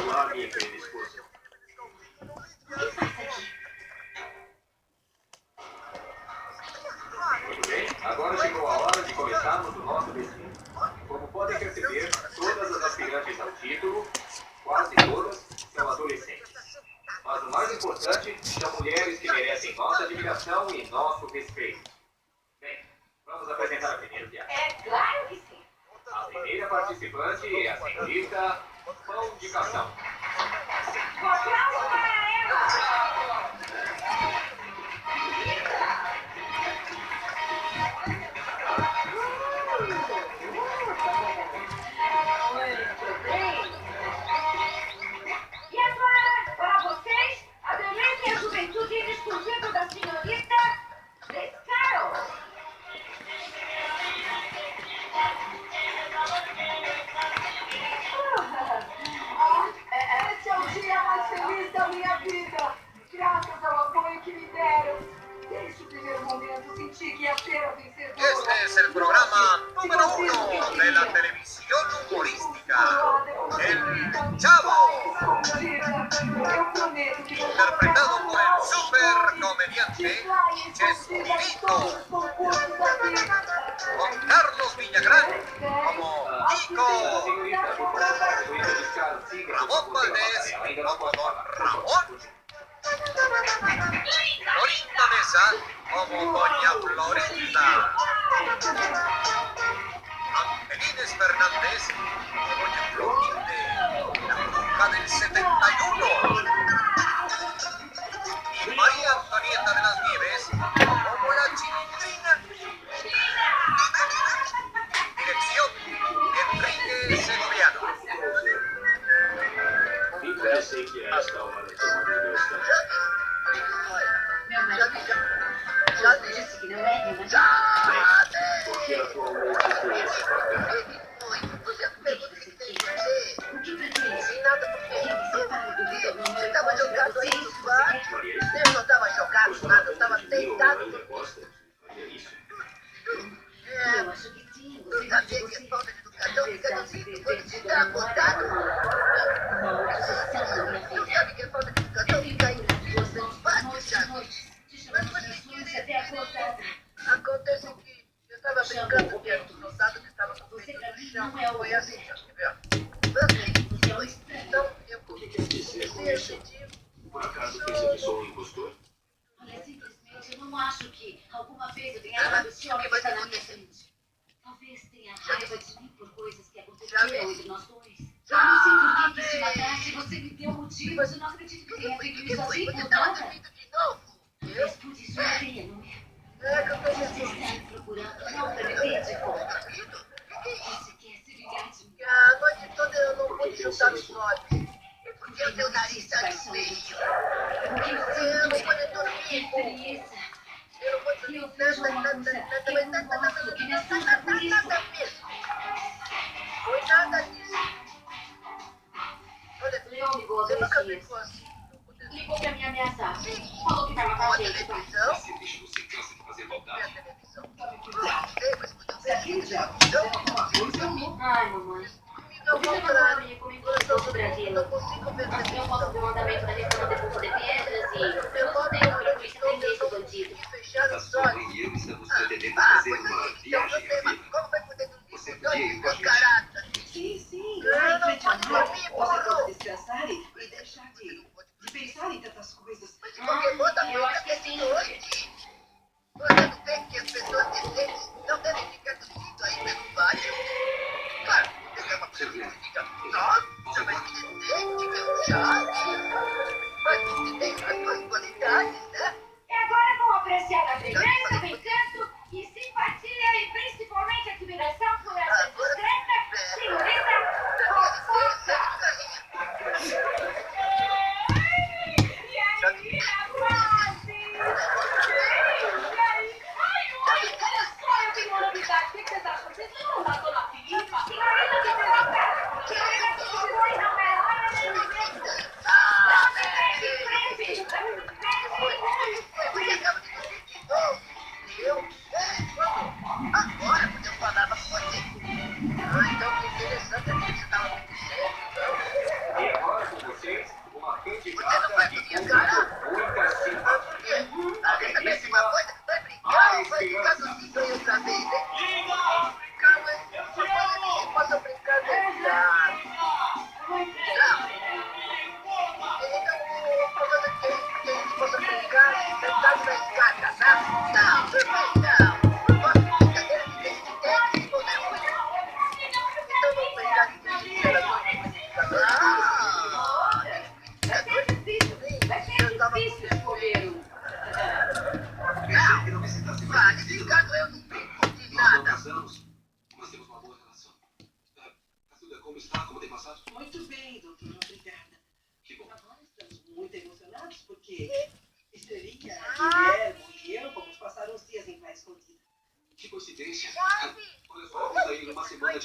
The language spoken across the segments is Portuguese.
Olá, minha querida esposa. Muito bem, agora chegou a hora de começarmos o nosso desfile. Como podem perceber, todas as aspirantes ao título, quase todas, são adolescentes. Mas o mais importante, são mulheres que merecem nossa admiração e nosso respeito. Bem, vamos apresentar a primeira piada. É claro que sim. A primeira participante é a senhorita Pão de Cação. Aplausos para ela! Muito bem. E agora, para vocês, a beleza e a juventude indiscutível da senhorita Descaro. Esse é o dia mais feliz da minha vida, graças ao apoio que me deram. Desde o primeiro momento senti que ia ser a vencedora. Este es el programa número 1 de la televisión humorística, El Chavo, Eu prometo que vou interpretado por el super comediante Chespirito, con Carlos Villagrán como Kiko, Senhorita, por favor, senhorita Descaro, siga. Ramón Valdés como Don Ramón, Florinda Mesa como Doña Florinda, Angelines Fernández como Doña Clotilde, la bruja del 71, y María Antonieta de las Nieves como la Chilindrina. Dirección Enrique Segoviano. Eu sei que é esta hora de uma diversão. Meu marido disse que não é, mas Porque atualmente estou nessa pagada. o que pretende? Nada porque Você para do eu estava jogado aí no bar. Maria, Eu não estava jogado nada, eu estava de mim, deitado. Yolanda Costa, faria isso? Eu acho que sim. Eu Você sabia que a falta de educação fica no cinto quando se está acordado. Uma obsessão, minha Não filha. sabe que a falta de educação fica aí nos pátios, Chaves. Te chamamos de ações até acordada. Acontece que eu estava brincando que era um soldado que estava com o Você peito pra no mim chão. não é o Foi assim, você. ó, quer ver? Você é um estranho. Então eu comecei a sentir. Por acaso pensa que sou um impostor? Olha, simplesmente eu não acho que alguma vez eu tenha amado esse homem que está na minha frente. Talvez tenha raiva de mim por coisas que aconteceram entre nós dois. Eu não sei por que quis te matar, se você me deu motivos. Eu não acredito que tenha feito isso assim Você por estava nada. dormindo de novo? Talvez por isso eu tenha, não é? É que eu tô Você está me procurando não para me ver de volta. Você quer se vingar de mim. a noite toda eu não pude juntar os olhos. Porque o teu nariz está feio. Porque eu Eu não sinto pude é dormir. frieza. Eu não vou E dormir eu vejo uma nada coisa que eu não gosto, que me assusta por isso. nada mesmo. Foi nada disso. Olha, Leon ligou há você 2 nunca dias. ficou assim. Ligou pra me ameaçar. Falou que vai matar Com a a gente, pai. televisão? Você deixa você cansa de fazer Vê maldade. a televisão. Ei, mas quando eu Se aquele diabo fizer alguma coisa, eu vou. Ai, mamãe. comigo ao O que você contrário. falou comigo sobre Eu aquilo? não consigo ver Assim eu posso ver o andamento da reforma de Bolsa de Pedras e eu só tenho pra polícia prender esse bandido. Fechar A os sua olhos. mãe e eu estamos pretendendo fazer Pois uma então viagem você, à mas vida. como vai poder dormir Você com podia ir dois com a gente? descarados? Sim, Eu lá em não frente ao pode mar, dormir, você porra. pode descansar e deixar de pensar em tantas coisas. Mas de qualquer modo, a Eu coisa acho que é de sim. noite. Você não vê que as pessoas decentes não devem ficar dormindo aí pelo pátio? Claro, você é uma pessoa que fica, nossa, mas que decente, meu Charlie. Mas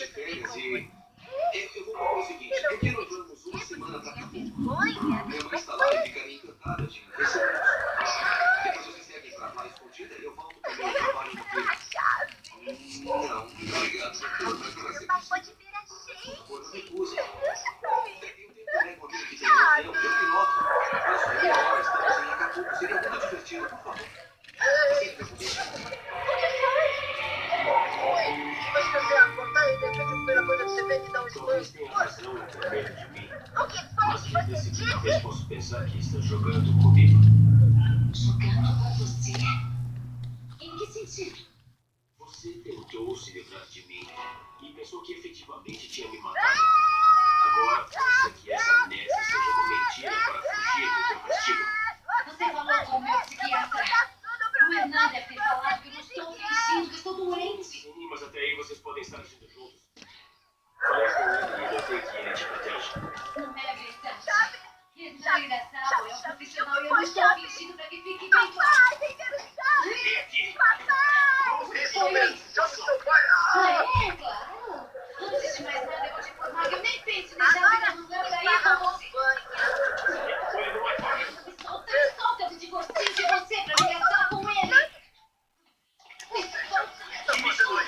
de férias e eu vou propor o seguinte, por que não vamos uma semana pra Acapulco? Vergonha. Minha mãe está lá e ficaria encantada de recebê-los. Depois vocês seguem pra lá escondida e eu volto pro meu trabalho no clube. Não, obrigado, doutor, mas não vai ser Não possível. pode ver a gente. Por favor, não recusa. Eu tenho também um amigo que tem um avião, eu que noto. Olha só, meia hora, estamos em Acapulco, seria muito divertido, por favor. Aceita meu convite. Mas você apontar e de repente a primeira coisa que você vê é que dá um Talvez esforço. tenha razão em ter medo de mim. O que foi Mas que você nesse disse? talvez posso pensar que está jogando comigo. Jogando com você? Em que sentido? Você tentou se livrar de mim e pensou que efetivamente tinha me matado. Agora pensa que essa amnésia seja uma mentira para fugir do teu castigo. Você falou com o meu psiquiatra. O Hernan deve ter falado que eu não estou fingindo, que estou doente. Sim, mas até aí vocês podem estar agindo juntos. Falei com ele e notei que ele te protege. Não é verdade. Hernan ainda sabe, é um profissional e eu não estou fingindo para que fique bem claro. Ai, tem que avisar. Vem aqui! Isso mesmo. Chame seu pai. Ah, é, claro. Antes de mais nada, eu vou te informar que eu nem penso em deixar a vida mudar pra ir com você. Ele não é pai. Me solta, eu me divorcio de você pra me casar com ele. Me solta. Tá fazendo aí?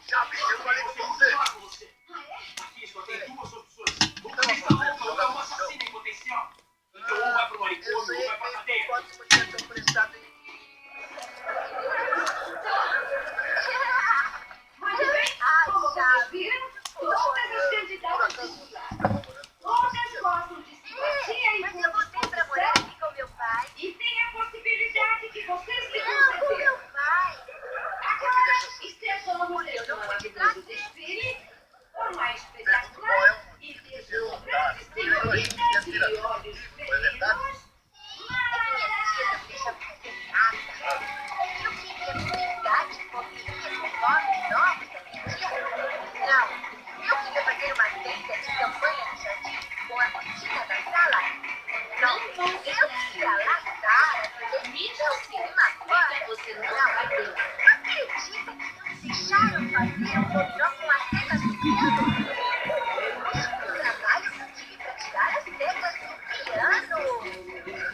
Já vi, eu falei com você. Ah, é? Aqui só tem duas opções. Ou você está louca ou é um assassino em potencial. Então ou vai pro Eu manicômio sei ou vai pra que cadeia. pode mulher tão prestado em Muito bem, como vocês viram, todas as candidatas disputaram. Todas gostam de simpatia e Mas eu boa votei pra morar disposição. aqui com meu pai. E tem a possibilidade que vocês me Não, com concederam. meu pai. Agora, estejamos neste maravilhoso desfile, com a espetacular e deslumbrante senhorita de olhos ferinos, Então você não vai ter. Deixaram fazer um dominó com as tetas do piano. Trabalho que tive pra tirar as tetas do piano.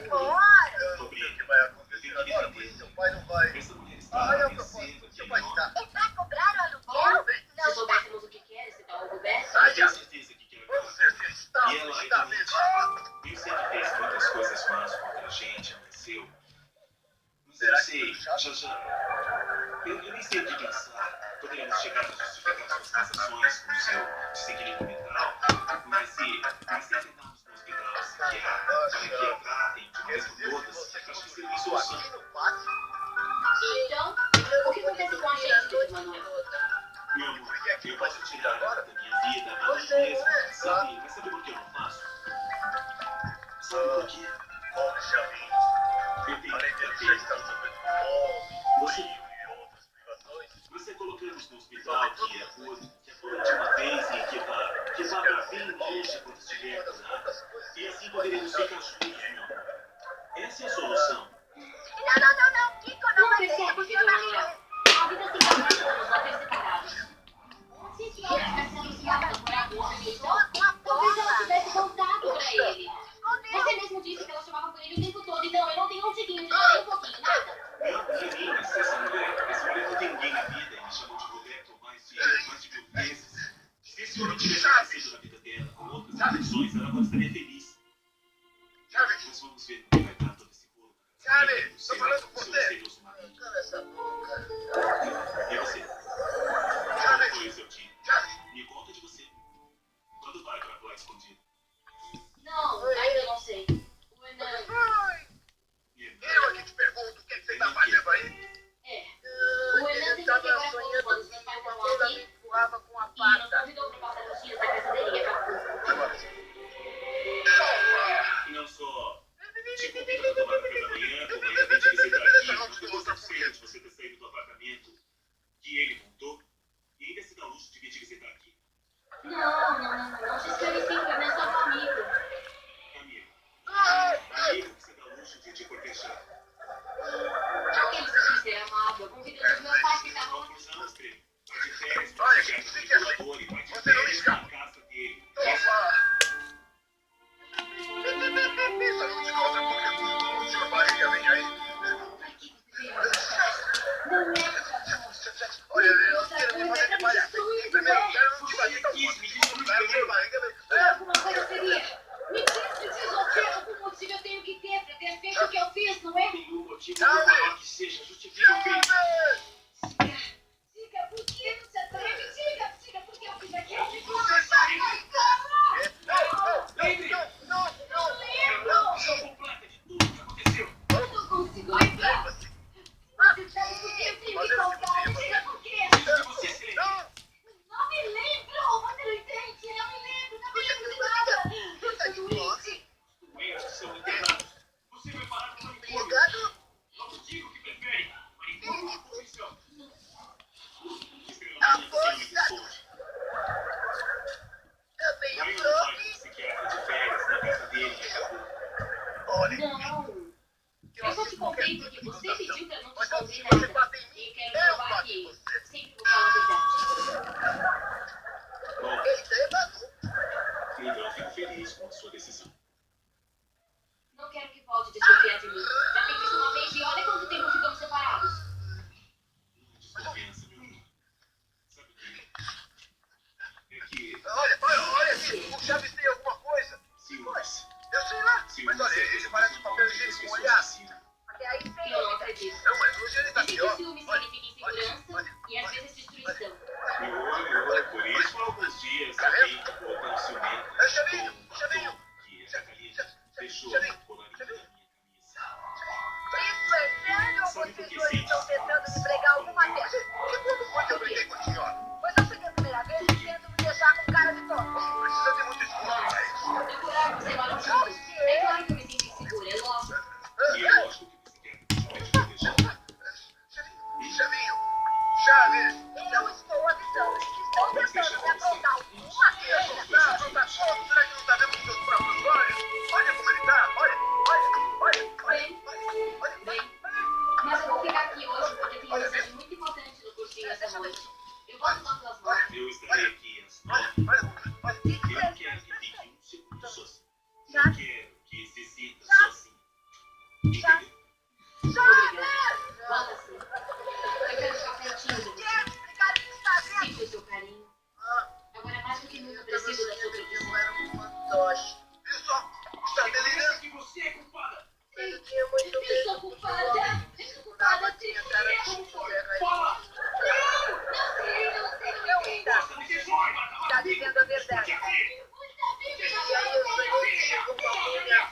Fora! O que vai acontecer agora? Pois seu pai não vai. Essa mulher está vencendo de nós. E vai cobrar o aluguel? Se Não está. soubéssemos o que quer esse tal Roberto. Eu tenho certeza que quer. Com certeza está. E ela realmente. Eu sei que fez muitas coisas más contra a gente, mas eu. Mas eu sei, já. Eu nem sei o que pensar. Poderíamos chegar a justificar suas sensações com o seu desequilíbrio mental, mas se internarmos no hospital psiquiátrico para que a tratem de uma vez por todas, acho que seria a solução. Então, o que acontece com a gente, Dr. Manuel? Meu amor, eu posso tirar da minha vida a mim mesmo, sabe? Mas sabe por que eu não faço? Sabe por quê? Eu tenho que você colocamos no hospital que é por última vez e que vá pra bem longe quando estiver curado. E assim poderemos ficar juntos, meu amor. Essa é a solução. Não, Kiko, não Não vai percebe, ter Dr. funcionar. Manuel? A vida se trata de nos manter separados. Se esse homem tivesse anunciado namorar com outra pessoa, Com a talvez ela bola. tivesse voltado pra ele. Escondeu. Você mesmo disse que ela chamava por ele o tempo todo, então eu não tenho um tiquinho de dor, um pouquinho, nada. Não, pra mim, mas essa mulher não tem ninguém na vida e me chamou de Roberto mais de 1000 vezes. Se esse homem tivesse nascido na vida dela com outras intenções, ela agora estaria feliz. Mas vamos ver como vai dar todo esse rolo. Charlie, tô falando com Seu você. misterioso marido. Cala essa boca. E você? Como foi o seu time? Me conta de você. Quando vai pra lá escondido? Não, ainda não sei. O Hernan, Eu aqui te pergunto o que você tá fazendo aí? é. O Hernan Ele tentou tava quebrar sonhando todos os que meus pais uma estavam toda aqui me empurrava com a e nos pata. convidou pra passar os dias na casa dele em Acapulco. E não só te convido pra tomar café da manhã, como ainda vem te visitar aqui, mas depois da ceia de você ter saído do apartamento que ele montou, e ainda se dá luxo Olha, Não. Eu só te contei porque você pediu pra não te Então, esconder se você nada. bate em mim, E quero eu provar bato que em você. sempre vou falar a verdade. Bom, Ele tem maluco. então fico feliz com a sua decisão. Não quero que volte a desconfiar de mim. Já fiz isso uma vez e olha quanto tempo ficamos separados. Desconfiança, meu amor. Sabe o que? É que Olha aqui, o Chaves tem alguma coisa? ciúmes. Eu sei lá. Mas olha, ele parece um papel higiênico molhado. Até aí sem Eu não dúvida. acredito. Não, mas hoje ele tá Dizem pior. que ciúme significa insegurança e às vezes destruição. Por isso, alguns dias alguém ficou tão ciumento É, Chavinho, Chavinho. que essa camisa deixou no colarinho da minha camisa. Isso é sério ou Sabe por vocês que dois sente estão as tentando palmas me pregar quando alguma eu peça? Que quando foi que eu briguei com a senhora? Pois eu cheguei a primeira vez querendo me deixar com cara de tonto. Precisa de muito esforço pra isso. Procurar você lá no juntos. É claro que eu me sinto insegura, é lógico. E é lógico que você quer justamente proteger. Chavinho, Chaves. Eu estou avisando que se estão Vamos deixar tentando me você. aprontar alguma coisa. Será que não tá vendo com seus próprios olhos? Olha como ele tá. Bem, mas eu vou ficar aqui hoje porque tem uma mensagem muito importante no cursinho essa noite. Eu volto lá pelas 9. Eu estarei aqui às 9. Olha. Eu quero que fique um segundo sozinho. Eu quero que se sinta sozinho. Entendeu? Obrigada. Volta assim. Eu quero ficar pertinho de você. Quero explicar o que está vendo? Sinto o seu carinho. Agora mais do que nunca preciso da sua proteção. Era um fantoche. Viu só? Está delirando. que você é culpada. Eu tinha muito Eu medo sou do culpada. que Eu sou culpada. tinha cara de Como foi? terra. Fala! Não sei. Não está. Você vai Está dizendo a verdade. aqui. Muita vida. E aí eu sonhei com uma mulher.